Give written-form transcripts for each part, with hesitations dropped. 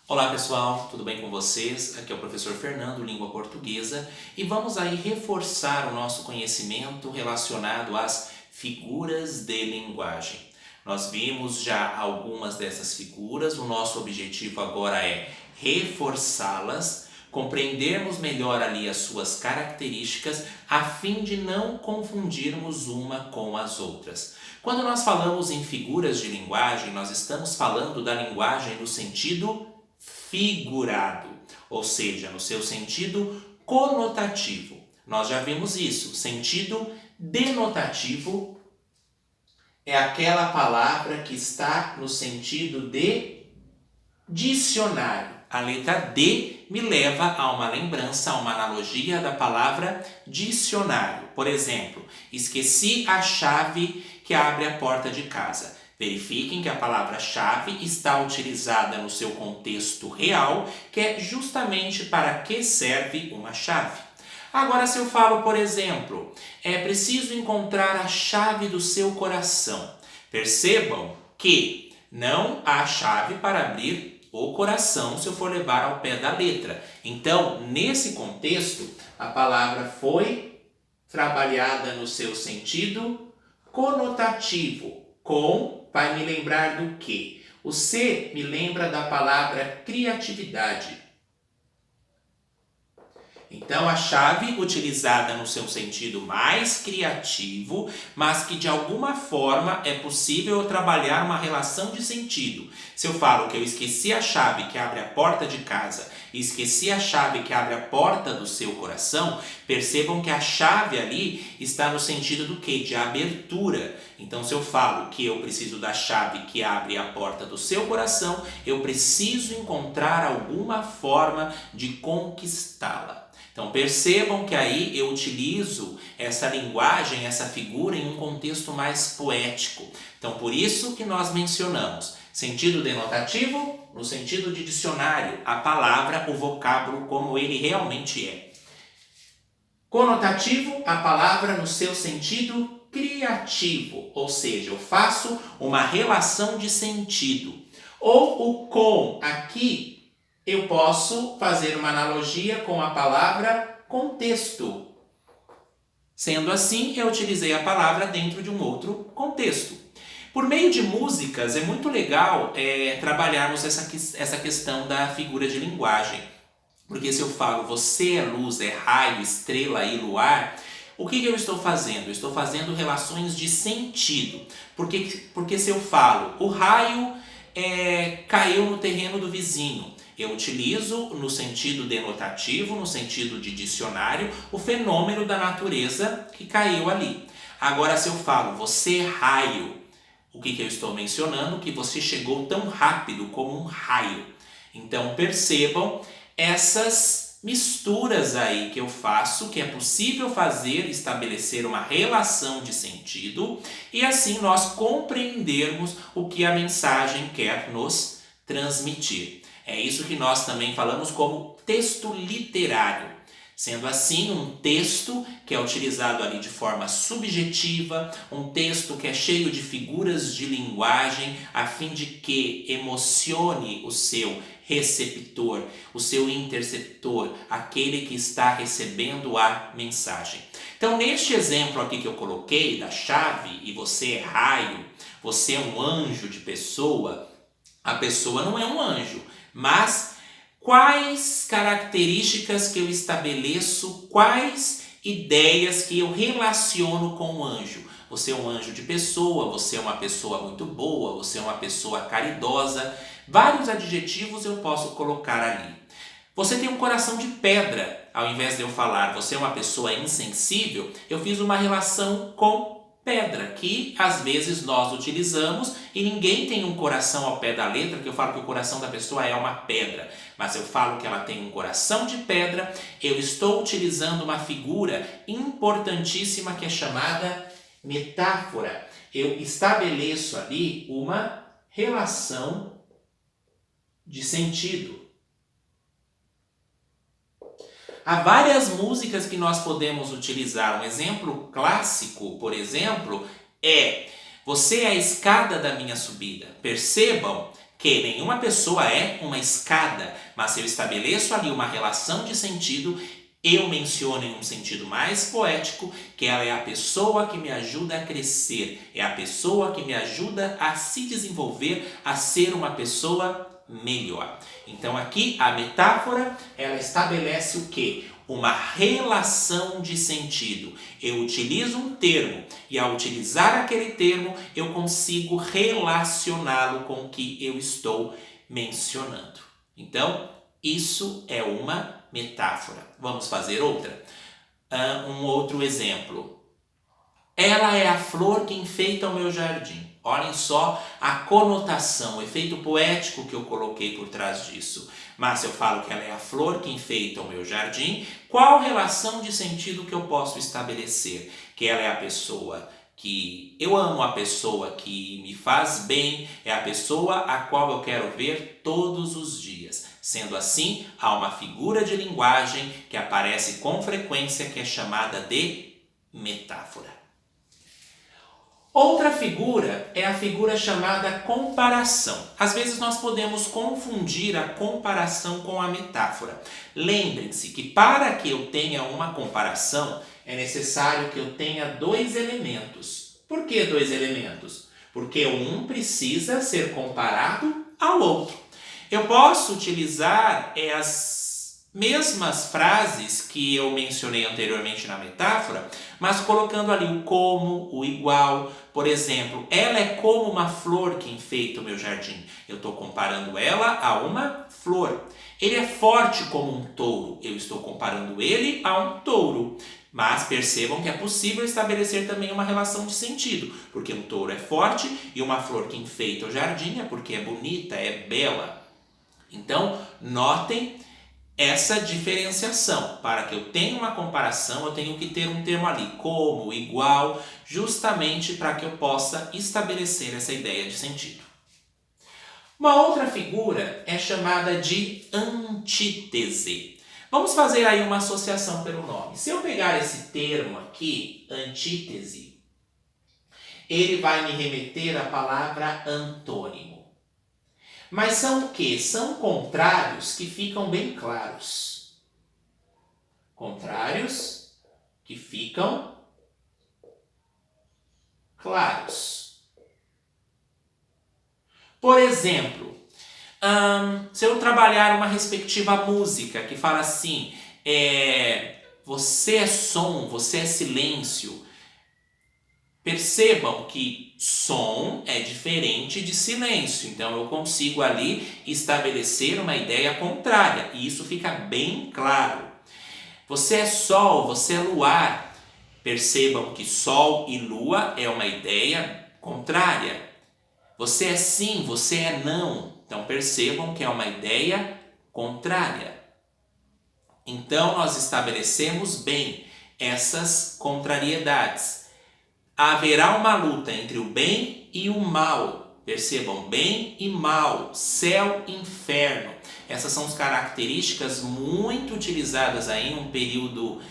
Olá pessoal, tudo bem com vocês? Aqui é o professor Fernando, Língua Portuguesa, e vamos aí reforçar o nosso conhecimento relacionado às figuras de linguagem. Nós vimos já algumas dessas figuras, o nosso objetivo agora é reforçá-las, compreendermos melhor ali as suas características, a fim de não confundirmos uma com as outras. Quando nós falamos em figuras de linguagem, nós estamos falando da linguagem no sentido figurado, ou seja, no seu sentido conotativo. Nós já vimos isso. Sentido denotativo é aquela palavra que está no sentido de dicionário. A letra D me leva a uma lembrança, a uma analogia da palavra dicionário. Por exemplo, esqueci a chave que abre a porta de casa. Verifiquem que a palavra-chave está utilizada no seu contexto real, que é justamente para que serve uma chave. Agora, se eu falo, por exemplo, é preciso encontrar a chave do seu coração. Percebam que não há chave para abrir o coração se eu for levar ao pé da letra. Então, nesse contexto, a palavra foi trabalhada no seu sentido conotativo. Com vai me lembrar do quê? O C me lembra da palavra criatividade. Então, a chave utilizada no seu sentido mais criativo, mas que de alguma forma é possível eu trabalhar uma relação de sentido. Se eu falo que eu esqueci a chave que abre a porta de casa e esqueci a chave que abre a porta do seu coração, percebam que a chave ali está no sentido do quê? De abertura. Então, se eu falo que eu preciso da chave que abre a porta do seu coração, eu preciso encontrar alguma forma de conquistá-la. Então percebam que aí eu utilizo essa linguagem, essa figura em um contexto mais poético. Então por isso que nós mencionamos sentido denotativo no sentido de dicionário, a palavra, o vocábulo como ele realmente é. Conotativo, a palavra no seu sentido criativo, ou seja, eu faço uma relação de sentido. Ou o com aqui, eu posso fazer uma analogia com a palavra contexto. Sendo assim, eu utilizei a palavra dentro de um outro contexto. Por meio de músicas, é muito legal trabalharmos essa questão da figura de linguagem. Porque se eu falo você é luz, é raio, estrela e luar, o que eu estou fazendo? Eu estou fazendo relações de sentido. Porque se eu falo o raio caiu no terreno do vizinho, eu utilizo no sentido denotativo, no sentido de dicionário, o fenômeno da natureza que caiu ali. Agora, se eu falo você é raio, o que eu estou mencionando? Que você chegou tão rápido como um raio. Então percebam essas misturas aí que eu faço, que é possível fazer, estabelecer uma relação de sentido e assim nós compreendermos o que a mensagem quer nos transmitir. É isso que nós também falamos como texto literário. Sendo assim, um texto que é utilizado ali de forma subjetiva, um texto que é cheio de figuras de linguagem, a fim de que emocione o seu receptor, o seu interceptor, aquele que está recebendo a mensagem. Então, neste exemplo aqui que eu coloquei, da chave, e você é raio, você é um anjo de pessoa, a pessoa não é um anjo, mas quais características que eu estabeleço, quais ideias que eu relaciono com o anjo? Você é um anjo de pessoa, você é uma pessoa muito boa, você é uma pessoa caridosa. Vários adjetivos eu posso colocar ali. Você tem um coração de pedra. Ao invés de eu falar você é uma pessoa insensível, eu fiz uma relação com pedra, que às vezes nós utilizamos e ninguém tem um coração ao pé da letra, que eu falo que o coração da pessoa é uma pedra, mas eu falo que ela tem um coração de pedra, eu estou utilizando uma figura importantíssima que é chamada metáfora. Eu estabeleço ali uma relação de sentido. Há várias músicas que nós podemos utilizar. Um exemplo clássico, por exemplo, é você é a escada da minha subida. Percebam que nenhuma pessoa é uma escada, mas se eu estabeleço ali uma relação de sentido, eu menciono em um sentido mais poético que ela é a pessoa que me ajuda a crescer, é a pessoa que me ajuda a se desenvolver, a ser uma pessoa melhor. Então aqui a metáfora, ela estabelece o quê? Uma relação de sentido. Eu utilizo um termo e ao utilizar aquele termo eu consigo relacioná-lo com o que eu estou mencionando. Então, isso é uma metáfora. Vamos fazer outra? Um outro exemplo. Ela é a flor que enfeita o meu jardim. Olhem só a conotação, o efeito poético que eu coloquei por trás disso. Mas se eu falo que ela é a flor que enfeita o meu jardim, qual relação de sentido que eu posso estabelecer? Que ela é a pessoa que eu amo, a pessoa que me faz bem, é a pessoa a qual eu quero ver todos os dias. Sendo assim, há uma figura de linguagem que aparece com frequência que é chamada de metáfora. Outra figura é a figura chamada comparação. Às vezes nós podemos confundir a comparação com a metáfora. Lembrem-se que para que eu tenha uma comparação, é necessário que eu tenha dois elementos. Por que dois elementos? Porque um precisa ser comparado ao outro. Eu posso utilizar as mesmas frases que eu mencionei anteriormente na metáfora, mas colocando ali o como, o igual. Por exemplo, ela é como uma flor que enfeita o meu jardim. Eu estou comparando ela a uma flor. Ele é forte como um touro. Eu estou comparando ele a um touro. Mas percebam que é possível estabelecer também uma relação de sentido, porque um touro é forte e uma flor que enfeita o jardim é porque é bonita, é bela. Então, notem essa diferenciação. Para que eu tenha uma comparação, eu tenho que ter um termo ali, como, igual, justamente para que eu possa estabelecer essa ideia de sentido. Uma outra figura é chamada de antítese. Vamos fazer aí uma associação pelo nome. Se eu pegar esse termo aqui, antítese, ele vai me remeter à palavra antônimo. Mas são o quê? São contrários que ficam bem claros. Contrários que ficam claros. Por exemplo, se eu trabalhar uma respectiva música que fala assim, você é som, você é silêncio. Percebam que som é diferente de silêncio, então eu consigo ali estabelecer uma ideia contrária, e isso fica bem claro. Você é sol, você é luar. Percebam que sol e lua é uma ideia contrária. Você é sim, você é não. Então percebam que é uma ideia contrária. Então nós estabelecemos bem essas contrariedades. Haverá uma luta entre o bem e o mal. Percebam, bem e mal, céu e inferno. Essas são as características muito utilizadas aí em um período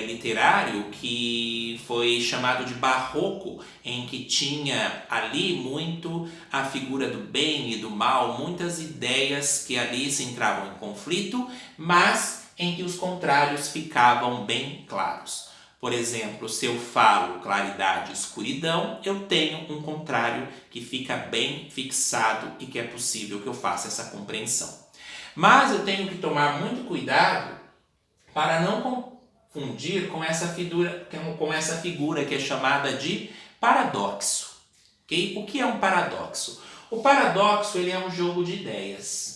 literário que foi chamado de barroco, em que tinha ali muito a figura do bem e do mal, muitas ideias que ali se entravam em conflito, mas em que os contrários ficavam bem claros. Por exemplo, se eu falo claridade e escuridão, eu tenho um contrário que fica bem fixado e que é possível que eu faça essa compreensão. Mas eu tenho que tomar muito cuidado para não confundir com essa figura que é chamada de paradoxo. Okay? O que é um paradoxo? O paradoxo ele é um jogo de ideias.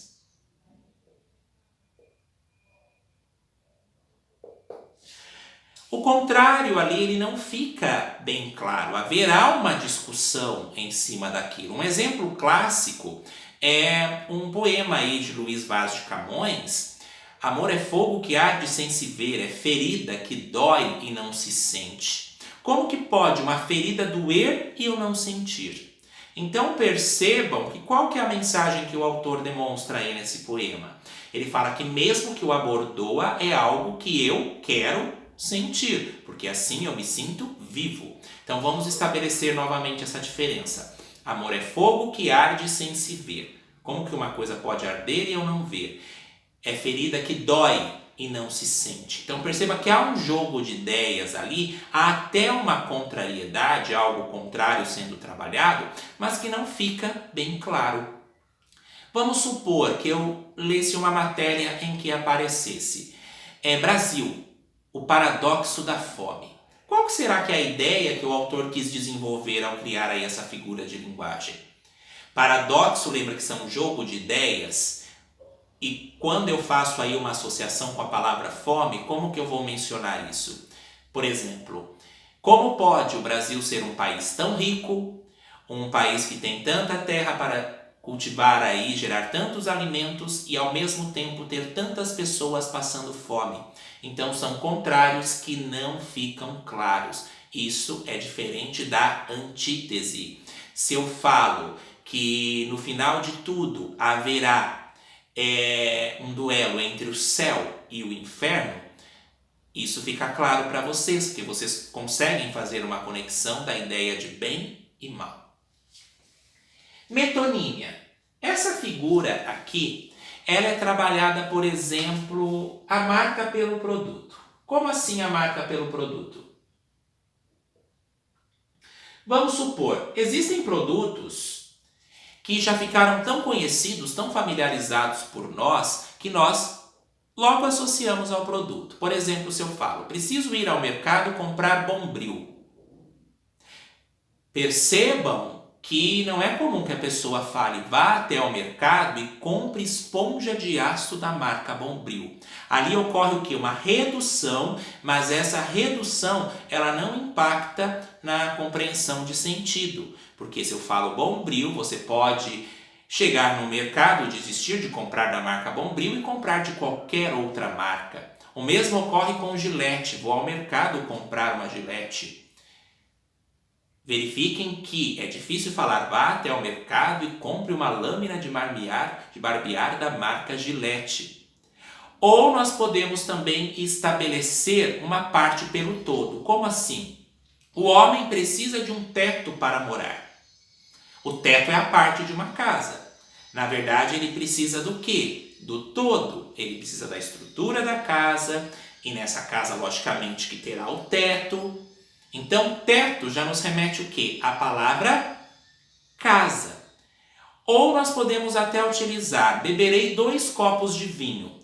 O contrário ali ele não fica bem claro. Haverá uma discussão em cima daquilo. Um exemplo clássico é um poema aí de Luís Vaz de Camões. Amor é fogo que arde sem se ver, é ferida que dói e não se sente. Como que pode uma ferida doer e eu não sentir? Então percebam que qual que é a mensagem que o autor demonstra aí nesse poema. Ele fala que mesmo que o amor doa, é algo que eu quero sentir, porque assim eu me sinto vivo. Então vamos estabelecer novamente essa diferença. Amor é fogo que arde sem se ver. Como que uma coisa pode arder e eu não ver? É ferida que dói e não se sente. Então perceba que há um jogo de ideias ali, há até uma contrariedade, algo contrário sendo trabalhado, mas que não fica bem claro. Vamos supor que eu lesse uma matéria em que aparecesse Brasil, o paradoxo da fome. Qual que será que é a ideia que o autor quis desenvolver ao criar aí essa figura de linguagem? Paradoxo, lembra que são um jogo de ideias? E quando eu faço aí uma associação com a palavra fome, como que eu vou mencionar isso? Por exemplo, como pode o Brasil ser um país tão rico, um país que tem tanta terra para cultivar aí, gerar tantos alimentos e ao mesmo tempo ter tantas pessoas passando fome? Então são contrários que não ficam claros. Isso é diferente da antítese. Se eu falo que no final de tudo haverá um duelo entre o céu e o inferno, isso fica claro para vocês, porque vocês conseguem fazer uma conexão da ideia de bem e mal. Metonímia. Essa figura aqui, ela é trabalhada, por exemplo, a marca pelo produto. Como assim a marca pelo produto? Vamos supor, existem produtos que já ficaram tão conhecidos, tão familiarizados por nós, que nós logo associamos ao produto. Por exemplo, se eu falo, preciso ir ao mercado comprar Bombril. Percebam que não é comum que a pessoa fale, vá até ao mercado e compre esponja de aço da marca Bombril. Ali ocorre o quê? Uma redução, mas essa redução ela não impacta na compreensão de sentido. Porque se eu falo Bombril, você pode chegar no mercado, desistir de comprar da marca Bombril e comprar de qualquer outra marca. O mesmo ocorre com Gillette. Vou ao mercado comprar uma Gillette. Verifiquem que é difícil falar, vá até ao mercado e compre uma lâmina de barbear da marca Gillette. Ou nós podemos também estabelecer uma parte pelo todo. Como assim? O homem precisa de um teto para morar. O teto é a parte de uma casa. Na verdade, ele precisa do quê? Do todo. Ele precisa da estrutura da casa, e nessa casa, logicamente, que terá o teto. Então, teto já nos remete o quê? A palavra casa. Ou nós podemos até utilizar, beberei 2 copos de vinho.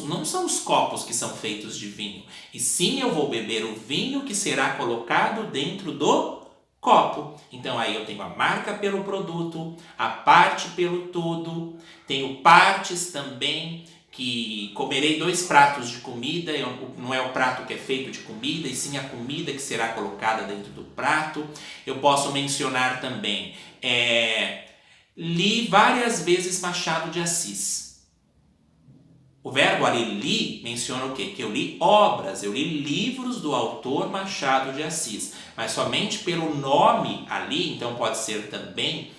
Não são os copos que são feitos de vinho, e sim eu vou beber o vinho que será colocado dentro do copo. Então aí eu tenho a marca pelo produto, a parte pelo todo, tenho partes também, que comerei 2 pratos de comida, não é o prato que é feito de comida, e sim a comida que será colocada dentro do prato. Eu posso mencionar também, li várias vezes Machado de Assis. O verbo ali li menciona o quê? Que eu li obras, eu li livros do autor Machado de Assis. Mas somente pelo nome ali, então pode ser também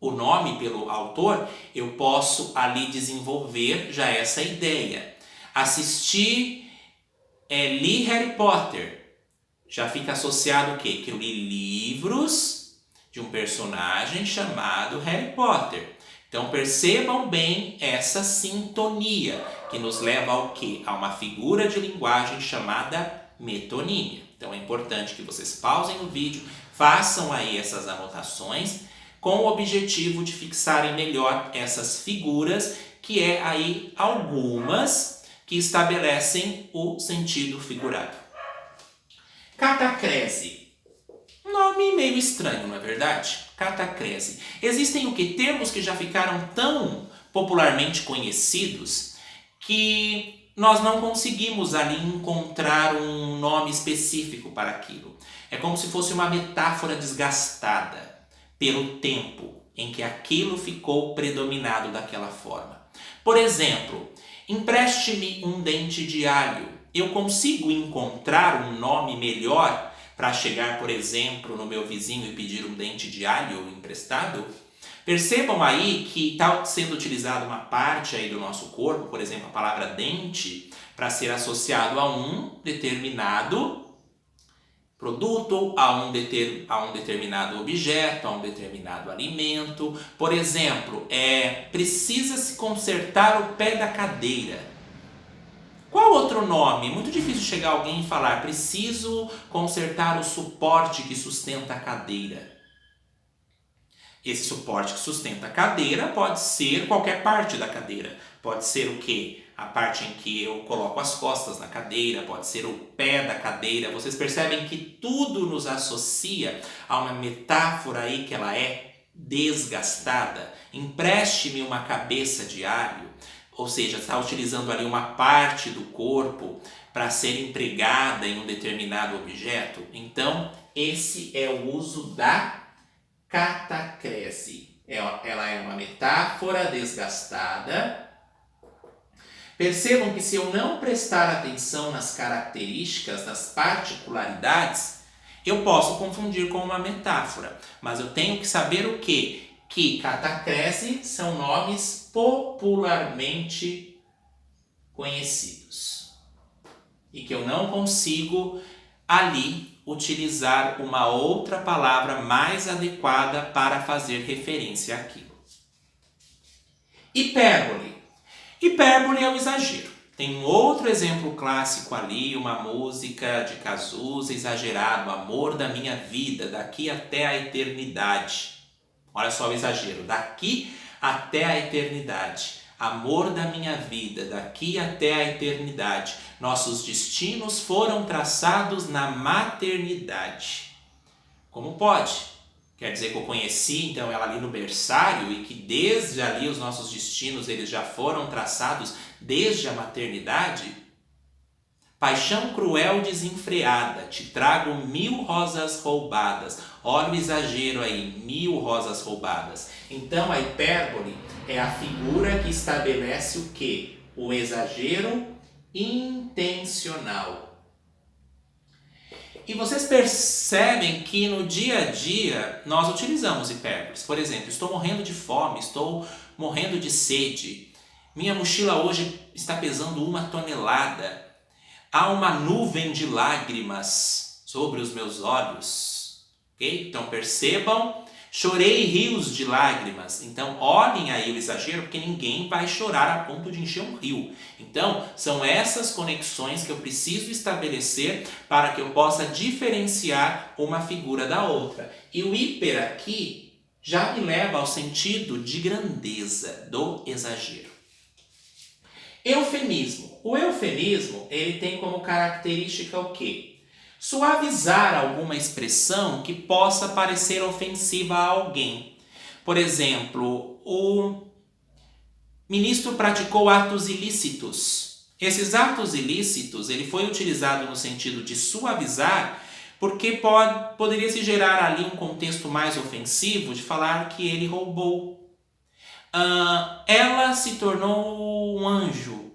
o nome pelo autor, eu posso ali desenvolver já essa ideia. Assisti, li Harry Potter. Já fica associado o quê? Que eu li livros de um personagem chamado Harry Potter. Então percebam bem essa sintonia que nos leva ao quê? A uma figura de linguagem chamada metonímia. Então é importante que vocês pausem o vídeo, façam aí essas anotações com o objetivo de fixarem melhor essas figuras, que é aí algumas que estabelecem o sentido figurado. Catacrese. Nome meio estranho, não é verdade? Catacrese. Existem o que? Termos que já ficaram tão popularmente conhecidos que nós não conseguimos ali encontrar um nome específico para aquilo. É como se fosse uma metáfora desgastada pelo tempo em que aquilo ficou predominado daquela forma. Por exemplo, empreste-me um dente de alho. Eu consigo encontrar um nome melhor para chegar, por exemplo, no meu vizinho e pedir um dente de alho emprestado? Percebam aí que está sendo utilizada uma parte aí do nosso corpo, por exemplo, a palavra dente, para ser associado a um determinado produto, a um determinado objeto, a um determinado alimento. Por exemplo, precisa-se consertar o pé da cadeira. Qual outro nome? Muito difícil chegar alguém e falar: preciso consertar o suporte que sustenta a cadeira. Esse suporte que sustenta a cadeira pode ser qualquer parte da cadeira. Pode ser o quê? A parte em que eu coloco as costas na cadeira, pode ser o pé da cadeira. Vocês percebem que tudo nos associa a uma metáfora aí que ela é desgastada. Empreste-me uma cabeça de alho. Ou seja, está utilizando ali uma parte do corpo para ser empregada em um determinado objeto. Então, esse é o uso da catacrese. Ela é uma metáfora desgastada. Percebam que se eu não prestar atenção nas características, nas particularidades, eu posso confundir com uma metáfora. Mas eu tenho que saber o quê? Que catacrese são nomes popularmente conhecidos. E que eu não consigo ali utilizar uma outra palavra mais adequada para fazer referência àquilo. Hipérbole. Hipérbole é o exagero. Tem um outro exemplo clássico ali, uma música de Cazuza, exagerado, amor da minha vida, daqui até a eternidade. Olha só o exagero, daqui até a eternidade. Amor da minha vida, daqui até a eternidade. Nossos destinos foram traçados na maternidade. Como pode? Quer dizer que eu conheci então ela ali no berçário e que desde ali os nossos destinos eles já foram traçados desde a maternidade? Paixão cruel desenfreada, te trago 1000 rosas roubadas. Olha o exagero aí, 1000 rosas roubadas. Então a hipérbole é a figura que estabelece o quê? O exagero intencional. E vocês percebem que no dia a dia nós utilizamos hipérboles. Por exemplo, estou morrendo de fome, estou morrendo de sede. Minha mochila hoje está pesando 1 tonelada. Há uma nuvem de lágrimas sobre os meus olhos. Okay? Então percebam, chorei rios de lágrimas. Então olhem aí o exagero, porque ninguém vai chorar a ponto de encher um rio. Então são essas conexões que eu preciso estabelecer para que eu possa diferenciar uma figura da outra. E o hiper aqui já me leva ao sentido de grandeza do exagero. Eufemismo. O eufemismo, ele tem como característica o quê? Suavizar alguma expressão que possa parecer ofensiva a alguém. Por exemplo, o ministro praticou atos ilícitos. Esses atos ilícitos, ele foi utilizado no sentido de suavizar, porque poderia se gerar ali um contexto mais ofensivo de falar que ele roubou. Ela se tornou um anjo.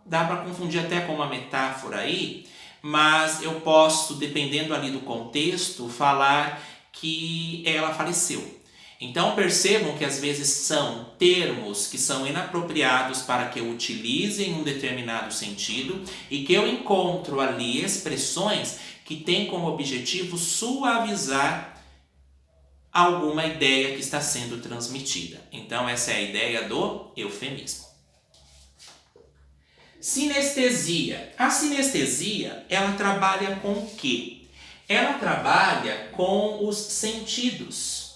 Dá para confundir até com uma metáfora aí, mas eu posso, dependendo ali do contexto, falar que ela faleceu. Então percebam que às vezes são termos que são inapropriados para que eu utilize em um determinado sentido e que eu encontro ali expressões que têm como objetivo suavizar alguma ideia que está sendo transmitida. Então essa é a ideia do eufemismo. Sinestesia. A sinestesia, ela trabalha com o quê? Ela trabalha com os sentidos.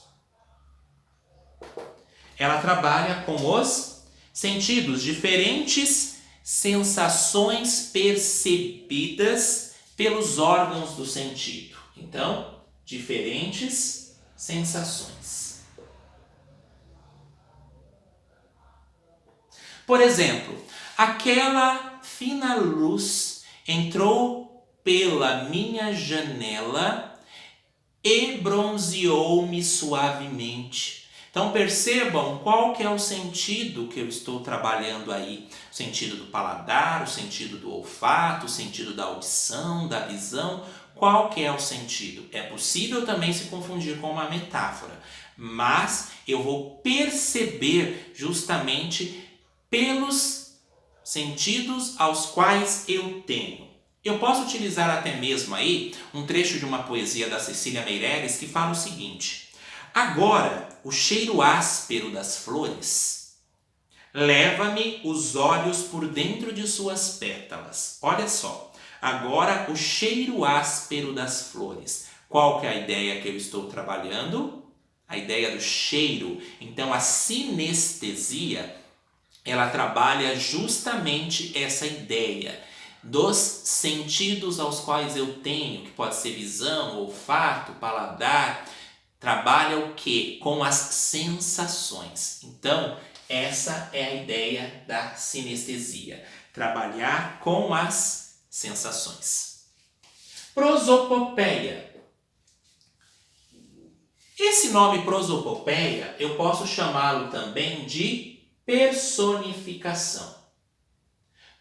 Ela trabalha com os sentidos, diferentes sensações percebidas pelos órgãos do sentido. Então, diferentes sensações. Por exemplo, aquela fina luz entrou pela minha janela e bronzeou-me suavemente. Então percebam qual que é o sentido que eu estou trabalhando aí. O sentido do paladar, o sentido do olfato, o sentido da audição, da visão. Qual que é o sentido? É possível também se confundir com uma metáfora, mas eu vou perceber justamente pelos sentidos aos quais eu tenho. Eu posso utilizar até mesmo aí um trecho de uma poesia da Cecília Meirelles que fala o seguinte: agora o cheiro áspero das flores leva-me os olhos por dentro de suas pétalas. Olha só, agora o cheiro áspero das flores. Qual que é a ideia que eu estou trabalhando? A ideia do cheiro. Então a sinestesia, ela trabalha justamente essa ideia dos sentidos aos quais eu tenho, que pode ser visão, olfato, paladar, trabalha o quê? Com as sensações. Então, essa é a ideia da sinestesia, trabalhar com as sensações. Prosopopeia. Esse nome prosopopeia, eu posso chamá-lo também de personificação.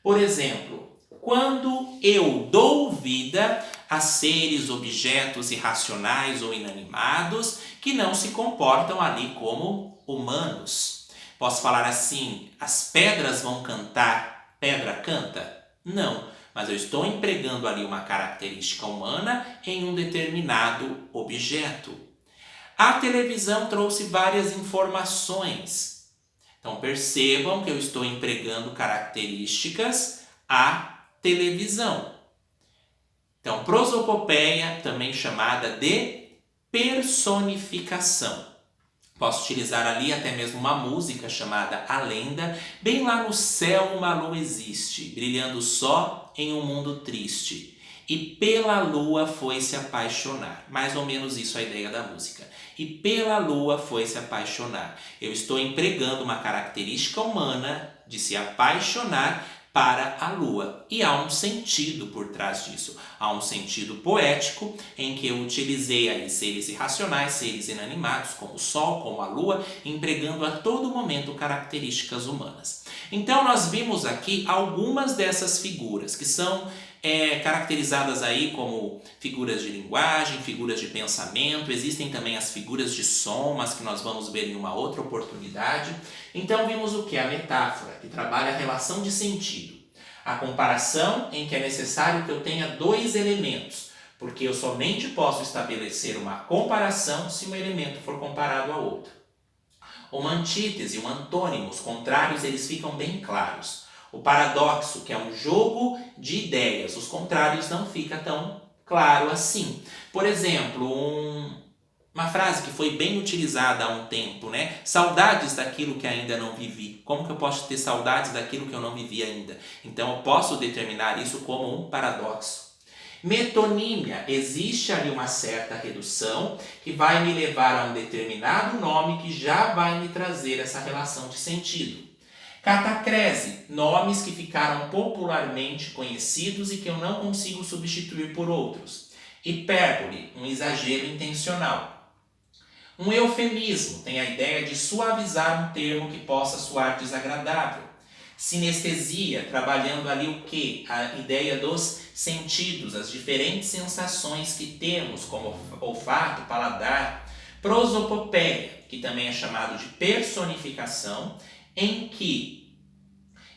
Por exemplo, quando eu dou vida a seres, objetos irracionais ou inanimados que não se comportam ali como humanos. Posso falar assim, as pedras vão cantar, pedra canta? Não, mas eu estou empregando ali uma característica humana em um determinado objeto. A televisão trouxe várias informações. Então percebam que eu estou empregando características à televisão. Então, prosopopeia, também chamada de personificação. Posso utilizar ali até mesmo uma música chamada A Lenda. Bem lá no céu uma lua existe, brilhando só em um mundo triste. E pela lua foi se apaixonar. Mais ou menos isso é a ideia da música. E pela lua foi se apaixonar. Eu estou empregando uma característica humana de se apaixonar para a lua. E há um sentido por trás disso. Há um sentido poético em que eu utilizei aí seres irracionais, seres inanimados, como o sol, como a lua, empregando a todo momento características humanas. Então nós vimos aqui algumas dessas figuras que são caracterizadas aí como figuras de linguagem, figuras de pensamento. Existem também as figuras de som, mas que nós vamos ver em uma outra oportunidade. Então vimos o que? A metáfora, que trabalha a relação de sentido. A comparação, em que é necessário que eu tenha dois elementos, porque eu somente posso estabelecer uma comparação se um elemento for comparado a outro. Uma antítese, um antônimo, os contrários eles ficam bem claros. O paradoxo, que é um jogo de ideias, os contrários não fica tão claro assim. Por exemplo, uma frase que foi bem utilizada há um tempo, né? Saudades daquilo que ainda não vivi. Como que eu posso ter saudades daquilo que eu não vivi ainda? Então eu posso determinar isso como um paradoxo. Metonímia, existe ali uma certa redução que vai me levar a um determinado nome que já vai me trazer essa relação de sentido. Catacrese, nomes que ficaram popularmente conhecidos e que eu não consigo substituir por outros. Hipérbole, um exagero intencional. Um eufemismo tem a ideia de suavizar um termo que possa soar desagradável. Sinestesia, trabalhando ali o quê? A ideia dos sentidos, as diferentes sensações que temos, como olfato, paladar. Prosopopeia, que também é chamado de personificação, em que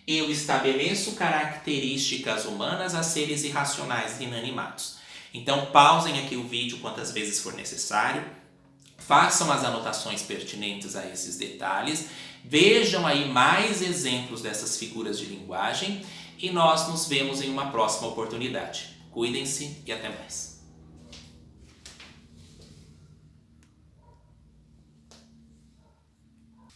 eu estabeleço características humanas a seres irracionais e inanimados. Então pausem aqui o vídeo quantas vezes for necessário, façam as anotações pertinentes a esses detalhes, vejam aí mais exemplos dessas figuras de linguagem e nós nos vemos em uma próxima oportunidade. Cuidem-se e até mais.